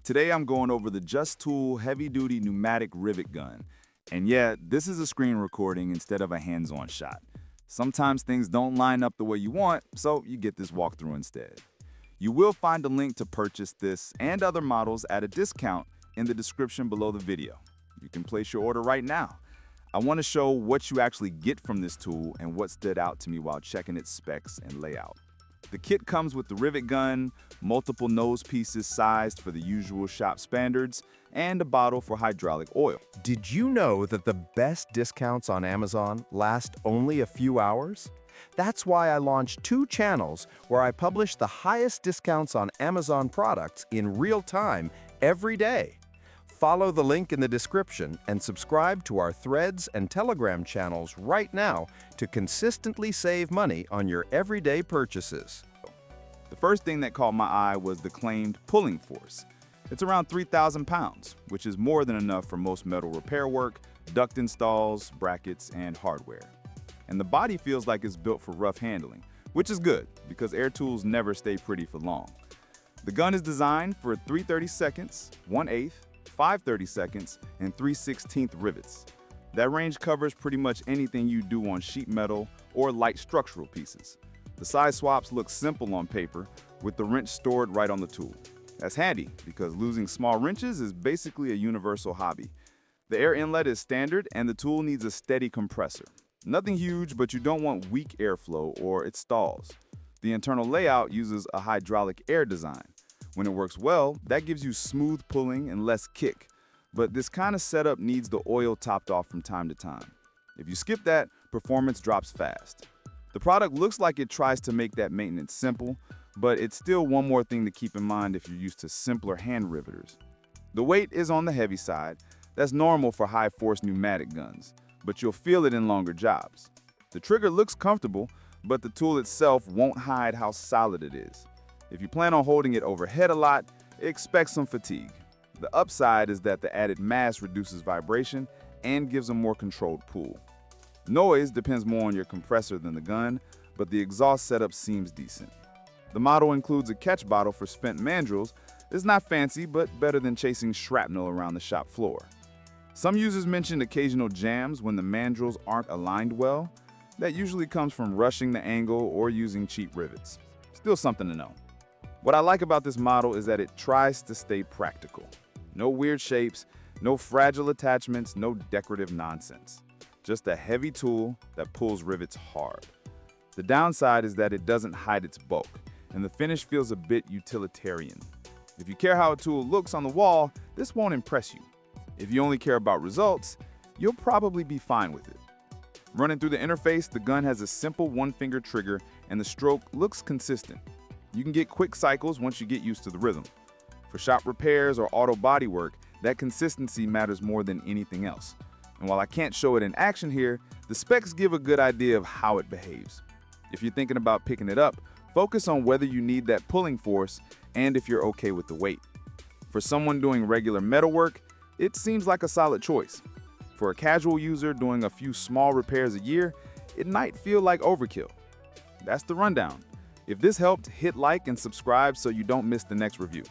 Today I'm going over the Justool heavy-duty pneumatic rivet gun. And yeah, this is a screen recording instead of a hands-on shot. Sometimes things don't line up the way you want, so you get this walkthrough instead. You will find a link to purchase this and other models at a discount in the description below the video. You can place your order right now. I want to show what you actually get from this tool and what stood out to me while checking its specs and layout. The kit comes with the rivet gun, multiple nose pieces sized for the usual shop standards, and a bottle for hydraulic oil. Did you know that the best discounts on Amazon last only a few hours? That's why I launched 2 channels where I publish the highest discounts on Amazon products in real time every day. Follow the link in the description and subscribe to our Threads and Telegram channels right now to consistently save money on your everyday purchases. The first thing that caught my eye was the claimed pulling force. It's around 3,000 pounds, which is more than enough for most metal repair work, duct installs, brackets, and hardware. And the body feels like it's built for rough handling, which is good because air tools never stay pretty for long. The gun is designed for 3/32, 1/8, 5/32, and 3/16 rivets. That range covers pretty much anything you do on sheet metal or light structural pieces. The size swaps look simple on paper, with the wrench stored right on the tool. That's handy because losing small wrenches is basically a universal hobby. The air inlet is standard and the tool needs a steady compressor. Nothing huge, but you don't want weak airflow or it stalls. The internal layout uses a hydraulic air design. When it works well, that gives you smooth pulling and less kick. But this kind of setup needs the oil topped off from time to time. If you skip that, performance drops fast. The product looks like it tries to make that maintenance simple, but it's still one more thing to keep in mind if you're used to simpler hand riveters. The weight is on the heavy side. That's normal for high-force pneumatic guns, but you'll feel it in longer jobs. The trigger looks comfortable, but the tool itself won't hide how solid it is. If you plan on holding it overhead a lot, expect some fatigue. The upside is that the added mass reduces vibration and gives a more controlled pull. Noise depends more on your compressor than the gun, but the exhaust setup seems decent. The model includes a catch bottle for spent mandrels. It's not fancy, but better than chasing shrapnel around the shop floor. Some users mentioned occasional jams when the mandrels aren't aligned well. That usually comes from rushing the angle or using cheap rivets. Still something to know. What I like about this model is that it tries to stay practical. No weird shapes, no fragile attachments, no decorative nonsense. Just a heavy tool that pulls rivets hard. The downside is that it doesn't hide its bulk, and the finish feels a bit utilitarian. If you care how a tool looks on the wall, this won't impress you. If you only care about results, you'll probably be fine with it. Running through the interface, the gun has a simple one-finger trigger, and the stroke looks consistent. You can get quick cycles once you get used to the rhythm. For shop repairs or auto body work, that consistency matters more than anything else. And while I can't show it in action here, the specs give a good idea of how it behaves. If you're thinking about picking it up, focus on whether you need that pulling force and if you're okay with the weight. For someone doing regular metal work, it seems like a solid choice. For a casual user doing a few small repairs a year, it might feel like overkill. That's the rundown. If this helped, hit like and subscribe so you don't miss the next review.